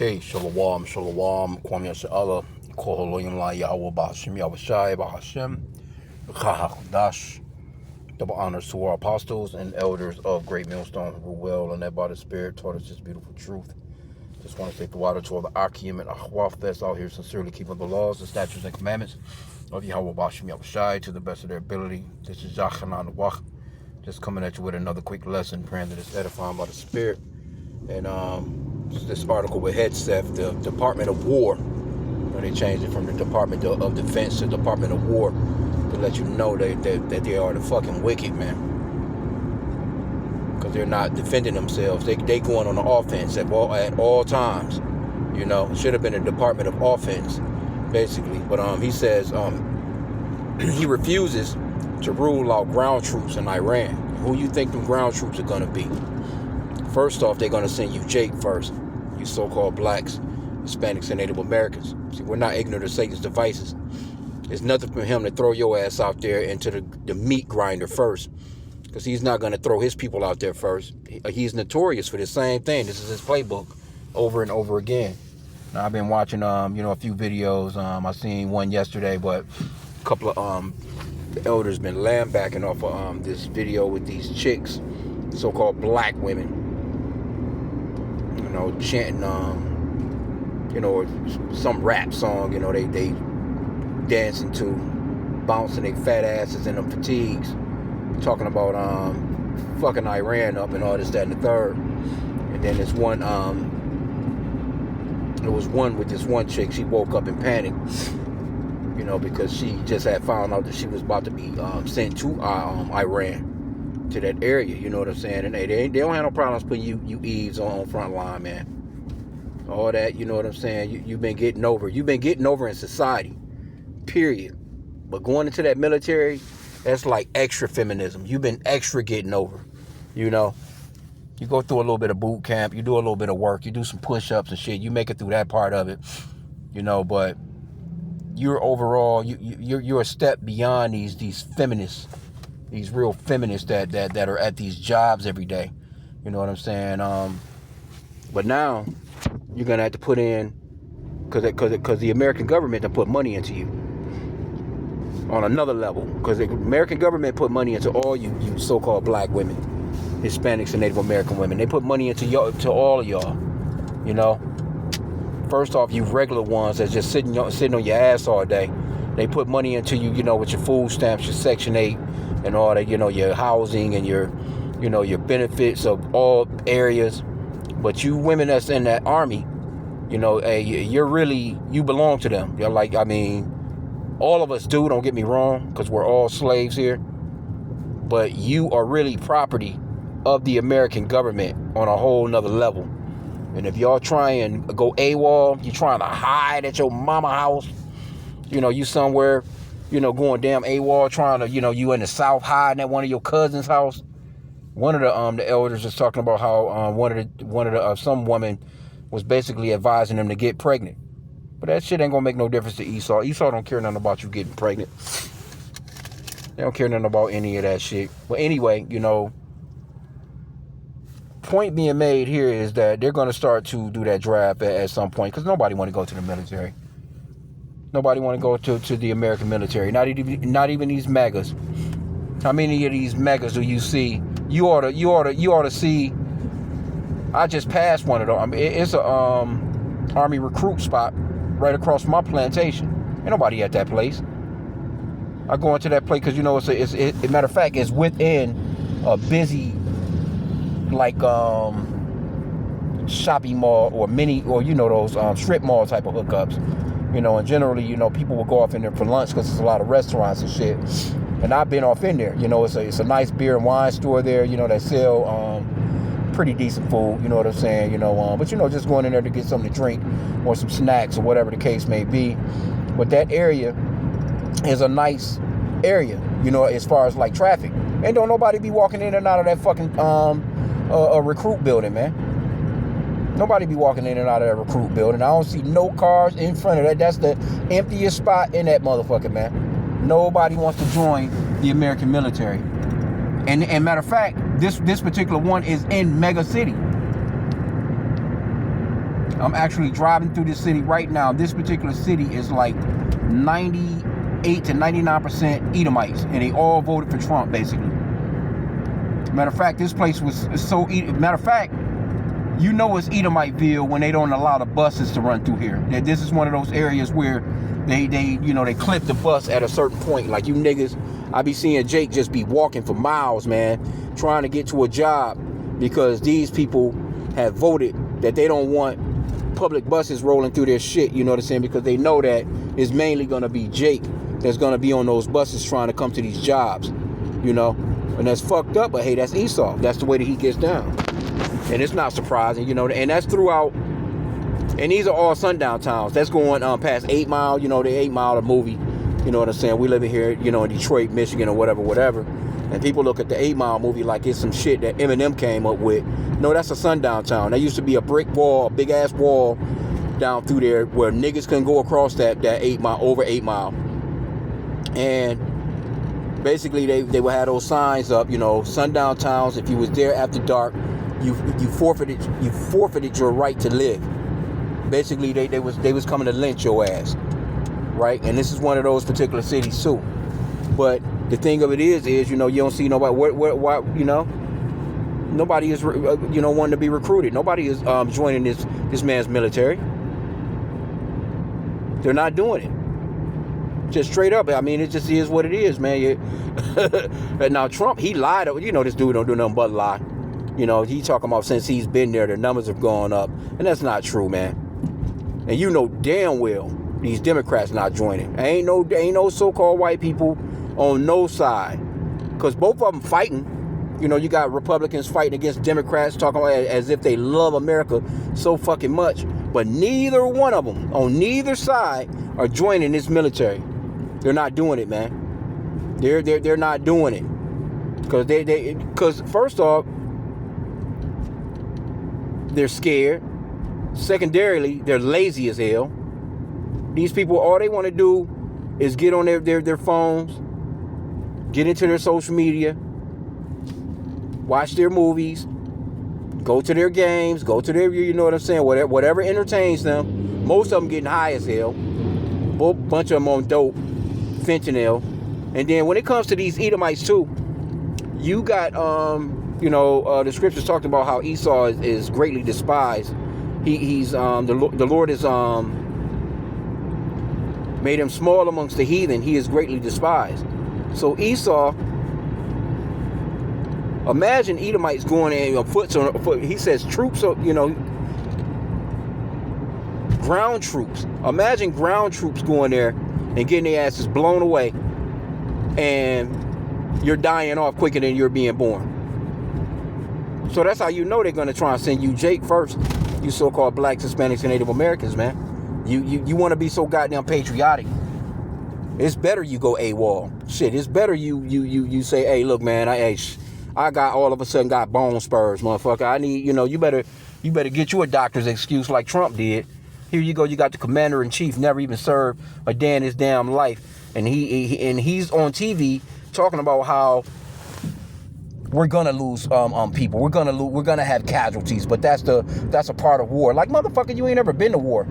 Okay, Shalom, Shalom, Kwame Yasha'Allah, Koholoyim La Yahweh Ba'Hashem Yahushai Ba'Hashem, Chahakdash. Double honors to our apostles and elders of Great Millstone who well and that by the Spirit taught us this beautiful truth. Just want to say the water to all the H.I.M and Ahwaf that's out here sincerely keeping the laws, the statutes, and commandments of Yahweh Ba'Hashem Yahushai to the best of their ability. This is Yachanan Wach, just coming at you with another quick lesson, praying that it's edifying by the Spirit. And this article with Hegseth, the Department of War. They changed it from the Department of Defense to Department of War to let you know that they are the fucking wicked, man. Because they're not defending themselves. They going on the offense at all times. You know, it should have been a Department of Offense, basically. But he says he refuses to rule out ground troops in Iran. Who you think them ground troops are going to be? First off, they're going to send you Jake first. You so-called blacks, Hispanics, and Native Americans. See, we're not ignorant of Satan's devices. It's nothing for him to throw your ass out there into the meat grinder first. Because he's not going to throw his people out there first. He's notorious for the same thing. This is his playbook over and over again. Now, I've been watching, a few videos. I seen one yesterday, but a couple of the elders been lambacking off of this video with these chicks, so-called black women. Chanting, some rap song, they dancing to, bouncing their fat asses in them fatigues, talking about fucking Iran up and all this, that, and the third. And then there's one, there was one with this one chick. She woke up in panic, because she just had found out that she was about to be sent to Iran, to that area, you know what I'm saying? And they don't have no problems putting you Eves on front line, man. All that, you know what I'm saying? You've been getting over. You've been getting over in society, period. But going into that military, that's like extra feminism. You've been extra getting over, You go through a little bit of boot camp. You do a little bit of work. You do some push-ups and shit. You make it through that part of it, but you're overall, you're a step beyond these feminists. These real feminists that are at these jobs every day. You know what I'm saying? But now you're going to have to put in, because the American government to put money into you on another level. Because the American government put money into all you so-called black women, Hispanics, and Native American women. They put money into all of y'all. First off, you regular ones that's just sitting on your ass all day. They put money into you, with your food stamps, your Section 8, and all that, your housing and your benefits of all areas. But you women that's in that army, you belong to them. You're like, all of us do, don't get me wrong, because we're all slaves here. But you are really property of the American government on a whole nother level. And if y'all try and go AWOL, you trying to hide at your mama house, you somewhere, going damn AWOL, trying to, you in the South hiding at one of your cousin's house. One of the elders was talking about how some woman was basically advising them to get pregnant. But that shit ain't gonna make no difference to Esau. Esau don't care nothing about you getting pregnant. They don't care nothing about any of that shit. But anyway, point being made here is that they're gonna start to do that draft at some point, because nobody want to go to the military. Nobody want to go to the American military. Not even these MAGAs. How many of these MAGAs do you see? You ought to see. I just passed one of them. It's a army recruit spot right across from my plantation. Ain't nobody at that place. I go into that place because it's matter of fact, it's within a busy shopping mall or those strip mall type of hookups. And generally, people will go off in there for lunch because there's a lot of restaurants and shit. And I've been off in there. It's a nice beer and wine store there, that sell pretty decent food, you know what I'm saying? But just going in there to get something to drink or some snacks or whatever the case may be. But that area is a nice area, as far as like traffic. And don't nobody be walking in and out of that fucking recruit building, man. Nobody be walking in and out of that recruit building. I don't see no cars in front of that. That's the emptiest spot in that motherfucker, man. Nobody wants to join the American military. And matter of fact, this particular one is in Mega City. I'm actually driving through this city right now. This particular city is like 98 to 99% Edomites, and they all voted for Trump, basically. Matter of fact, this place was so... Matter of fact, you know it's Edomiteville when they don't allow the buses to run through here. This is one of those areas where they clip the bus at a certain point. Like you niggas, I be seeing Jake just be walking for miles, man, trying to get to a job because these people have voted that they don't want public buses rolling through their shit, you know what I'm saying? Because they know that it's mainly going to be Jake that's going to be on those buses trying to come to these jobs, you know? And that's fucked up, but hey, that's Esau. That's the way that he gets down. And it's not surprising, you know, and that's throughout, and these are all sundown towns. That's going past 8 Mile, you know, the 8 Mile, the movie, you know what I'm saying? We live in here, you know, in Detroit, Michigan, or whatever. And people look at the 8 Mile movie like it's some shit that Eminem came up with. No, that's a sundown town. There used to be a brick wall, a big ass wall down through there where niggas couldn't go across that 8 Mile, over 8 Mile. And basically they would have those signs up, you know, sundown towns. If you was there after dark, you forfeited your right to live. Basically they was coming to lynch your ass, right? And this is one of those particular cities too. But the thing of it is you know, you don't see nobody why you know, nobody is you know, wanting to be recruited. Nobody is joining this man's military. They're not doing it. Just straight up. I mean, it just is what it is, man. And now Trump, he lied. You know, this dude don't do nothing but lie. You know, he talking about since he's been there, the numbers have gone up. And that's not true, man. And you know damn well these Democrats not joining. There ain't no so-called white people on no side. Because both of them fighting. You know, you got Republicans fighting against Democrats, talking about as if they love America so fucking much. But neither one of them, on neither side, are joining this military. They're not doing it, man. They're not doing it. Because first off, they're scared. Secondarily, they're lazy as hell. These people, all they want to do is get on their phones, get into their social media, watch their movies, go to their games, go to their, you know what I'm saying, whatever entertains them. Most of them getting high as hell. A bunch of them on dope, fentanyl. And then when it comes to these Edomites too, you got, you know, the scriptures talked about how Esau is greatly despised. He's the Lord is made him small amongst the heathen. He is greatly despised. So Esau, imagine Edomites going in foot. He says troops, you know, ground troops. Imagine ground troops going there and getting their asses blown away, and you're dying off quicker than you're being born. So that's how you know they're going to try and send you Jake first. You so-called blacks, Hispanics, and Native Americans, man. You want to be so goddamn patriotic. It's better you go AWOL. Shit, it's better you say, hey, look, man, I got all of a sudden got bone spurs, motherfucker. I need, you know, you better get you a doctor's excuse like Trump did. Here you go, you got the commander-in-chief, never even served a day in his damn life. And he's on TV talking about how we're gonna lose people. We're gonna have casualties, but that's a part of war. Like, motherfucker, you ain't ever been to war.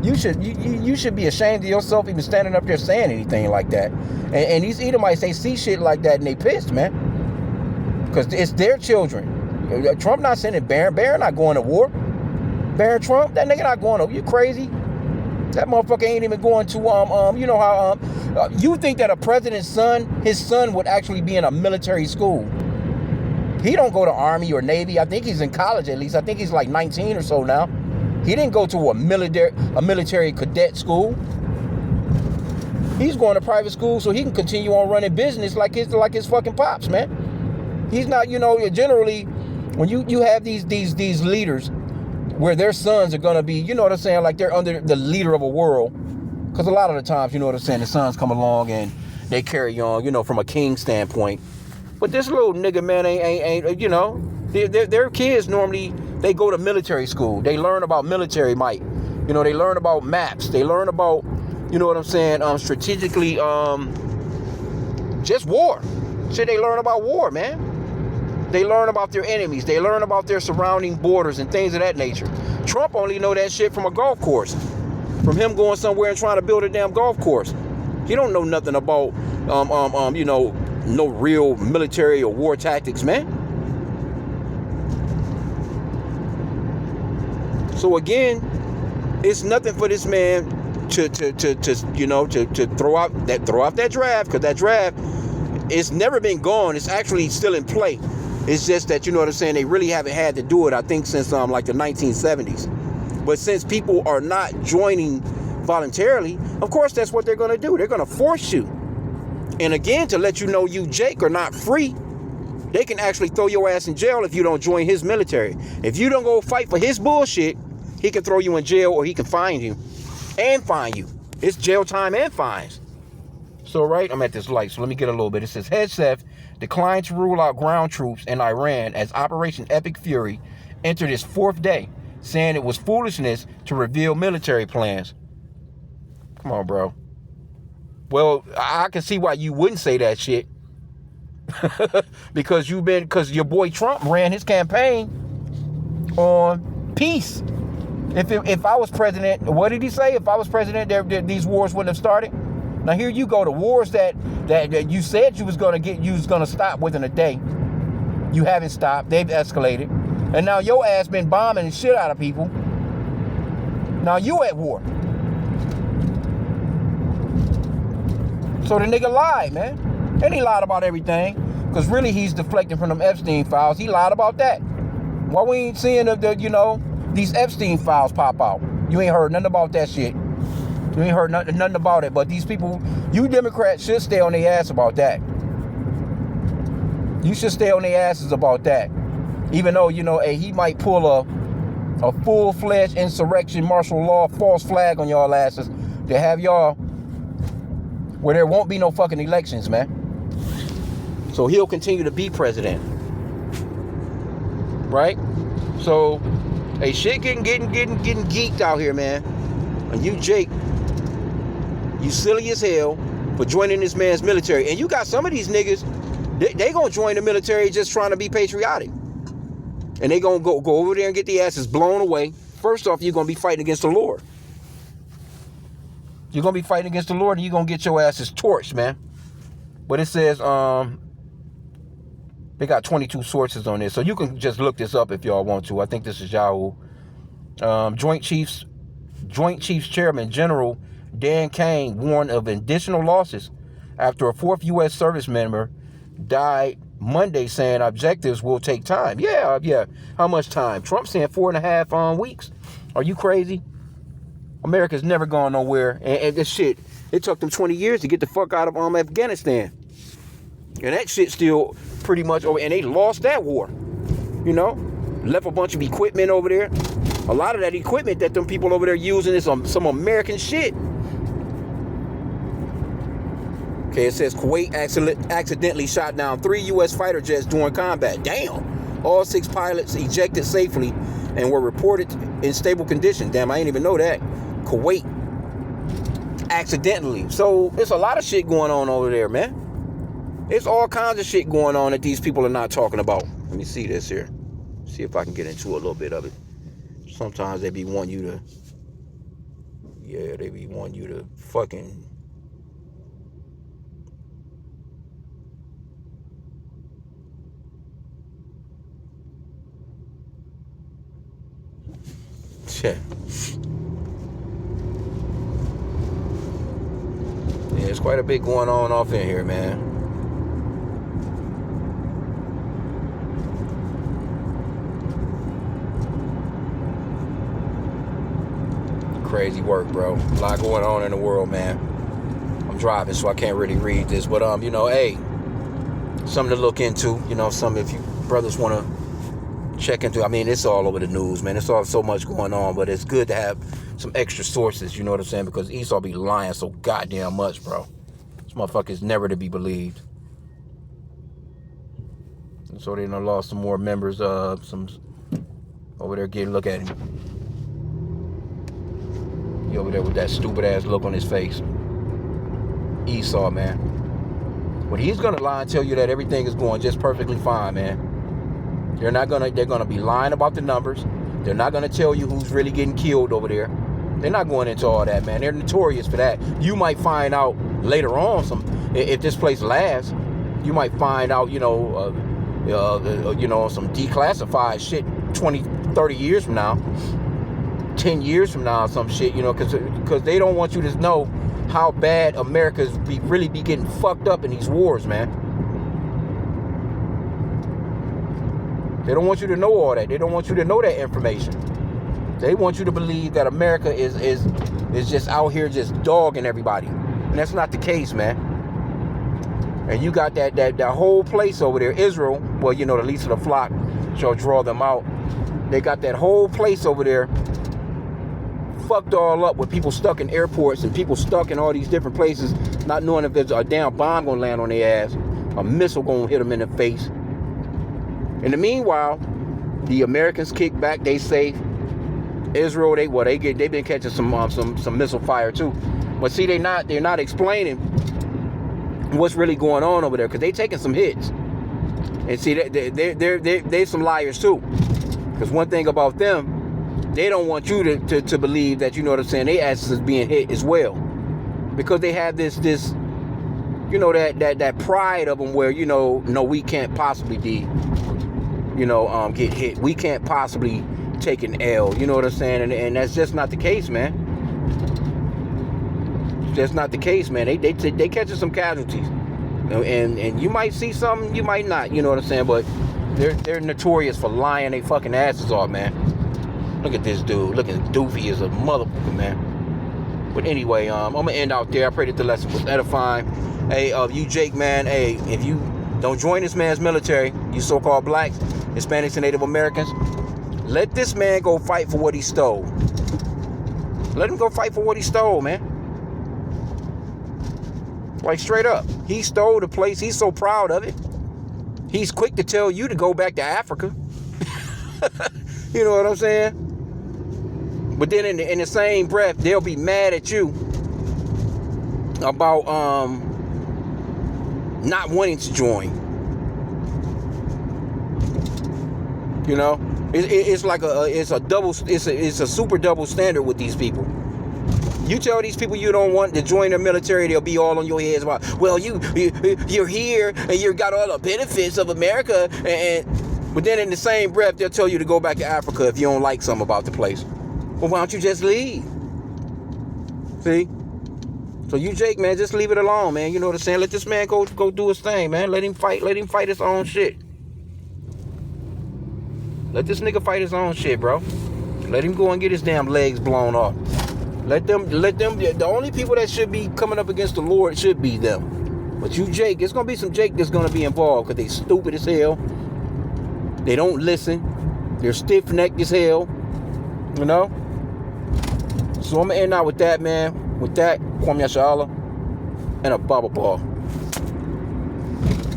You should be ashamed of yourself even standing up there saying anything like that. And these Edomites, they see shit like that and they pissed, man. Because it's their children. Trump not sending Barron. Barron not going to war. Barron Trump, that nigga not going to. You crazy? That motherfucker ain't even going to you know how you think that a president's son, his son would actually be in a military school. He don't go to Army or Navy. I think he's in college at least. I think he's like 19 or so now. He didn't go to a military cadet school. He's going to private school so he can continue on running business like his fucking pops, man. He's not, you know, generally when you have these leaders where their sons are going to be, you know what I'm saying, like they're under the leader of a world. Because a lot of the times, you know what I'm saying, the sons come along and they carry on, you know, from a king standpoint. But this little nigga, man, ain't you know, their kids normally, they go to military school. They learn about military might. You know, they learn about maps. They learn about, you know what I'm saying, strategically, just war. Shit, they learn about war, man. They learn about their enemies. They learn about their surrounding borders and things of that nature. Trump only know that shit from a golf course. From him going somewhere and trying to build a damn golf course. He don't know nothing about, you know, no real military or war tactics, man. So again, it's nothing for this man to you know, to throw out that draft, because that draft, it's never been gone. It's actually still in play. It's just that, you know what I'm saying, they really haven't had to do it, I think, since like the 1970s. But since people are not joining voluntarily, of course that's what they're going to do. They're going to force you. And again, to let you know you, Jake, are not free, they can actually throw your ass in jail if you don't join his military. If you don't go fight for his bullshit, he can throw you in jail, or he can fine you. And fine you. It's jail time and fines. So, right, I'm at this light, so let me get a little bit. It says, Hegseth declined to rule out ground troops in Iran as Operation Epic Fury entered its 4th day, saying it was foolishness to reveal military plans. Come on, bro. Well, I can see why you wouldn't say that shit. because your boy Trump ran his campaign on peace. If I was president, what did he say? If I was president, these wars wouldn't have started. Now here you go, the wars that you said you was gonna stop within a day. You haven't stopped. They've escalated, and now your ass been bombing the shit out of people. Now you at war. So the nigga lied, man. And he lied about everything, because really he's deflecting from them Epstein files. He lied about that. Why we ain't seeing these Epstein files pop out? You ain't heard nothing about that shit. You ain't heard nothing about it. But these people, you Democrats should stay on their ass about that. You should stay on their asses about that. Even though, you know, hey, he might pull a full-fledged insurrection, martial law, false flag on y'all asses to have y'all where there won't be no fucking elections, man. So he'll continue to be president. Right? So, hey, shit getting geeked out here, man. And you, Jake, you silly as hell for joining this man's military. And you got some of these niggas, they gonna join the military just trying to be patriotic. And they gonna go over there and get the asses blown away. First off, you're gonna be fighting against the Lord. You're gonna be fighting against the Lord, and you're gonna get your asses torched, man. But it says, they got 22 sources on this, so you can just look this up if y'all want to. I think this is Yahoo. Joint Chiefs Chairman General Dan Kane warned of additional losses after a 4th U.S. service member died Monday, saying objectives will take time. Yeah. How much time? Trump saying 4.5 weeks. Are you crazy? America's never gone nowhere. And this shit, it took them 20 years to get the fuck out of Afghanistan. And that shit still pretty much over. And they lost that war. You know? Left a bunch of equipment over there. A lot of that equipment that them people over there using is some American shit. Okay, it says Kuwait accidentally shot down 3 U.S. fighter jets during combat. Damn. All 6 pilots ejected safely and were reported in stable condition. Damn, I didn't even know that. Kuwait. Accidentally. So, there's a lot of shit going on over there, man. There's all kinds of shit going on that these people are not talking about. Let me see this here. See if I can get into a little bit of it. Sometimes they be wanting you to... Yeah, they be wanting you to fucking... Shit. Yeah, there's quite a bit going on off in here, man. Crazy work, bro. A lot going on in the world, man. I'm driving, so I can't really read this, but you know, hey, something to look into. You know, if you brothers want to check into. I mean, it's all over the news, man. It's all so much going on, but it's good to have some extra sources. You know what I'm saying? Because Esau be lying so goddamn much, bro. This motherfucker's never to be believed. And so they done lost some more members. Some over there getting look at him. He over there with that stupid ass look on his face. Esau, man. But he's gonna lie and tell you that everything is going just perfectly fine, man. They're gonna be lying about the numbers. They're not going to tell you who's really getting killed over there. They're not going into all that, man. They're notorious for that. You might find out later on, if this place lasts, you might find out, some declassified shit 20, 30 years from now, 10 years from now, some shit, because they don't want you to know how bad America's really be getting fucked up in these wars, man. They don't want you to know all that. They don't want you to know that information. They want you to believe that America is just out here just dogging everybody. And that's not the case, man. And you got that whole place over there, Israel, well, the least of the flock shall draw them out. They got that whole place over there fucked all up with people stuck in airports and people stuck in all these different places, not knowing if there's a damn bomb gonna land on their ass, a missile gonna hit them in the face. In the meanwhile, the Americans kick back, they safe. Israel, they've been catching some missile fire too. But see, they're not explaining what's really going on over there, because they taking some hits. And see, they're some liars too. Because one thing about them, they don't want you to believe that, their asses is being hit as well. Because they have this that pride of them where, no, we can't possibly get hit. We can't possibly take an L, you know what I'm saying? And that's just not the case, man. It's just not the case, man. They catching some casualties, and you might see something, you might not, you know what I'm saying? But they're notorious for lying their fucking asses off, man. Look at this dude, looking doofy as a motherfucker, man. But anyway, I'm gonna end out there. I pray that the lesson was edifying. Hey, you Jake, man. Hey, if you don't join this man's military, you so-called blacks, Hispanics, and Native Americans, let this man go fight for what he stole. Let him go fight for what he stole, man. Like, straight up. He stole the place. He's so proud of it. He's quick to tell you to go back to Africa. You know what I'm saying? But then in the same breath, they'll be mad at you about not wanting to join. It's like it's a super double standard with these people. You tell these people you don't want to join the military, they'll be all on your heads about, well, you're here and you got all the benefits of America, but then in the same breath they'll tell you to go back to Africa if you don't like something about the place. Well, why don't you just leave? See? So you Jake, man, just leave it alone, man. You know what I'm saying? Let this man go do his thing, man. Let him fight his own shit. Let this nigga fight his own shit, bro. Let him go and get his damn legs blown off. Let them, the only people that should be coming up against the Lord should be them. But you Jake, it's going to be some Jake that's going to be involved because they stupid as hell. They don't listen. They're stiff-necked as hell. So I'm going to end out with that, man. With that, Kwame Yashala and a bubble ball.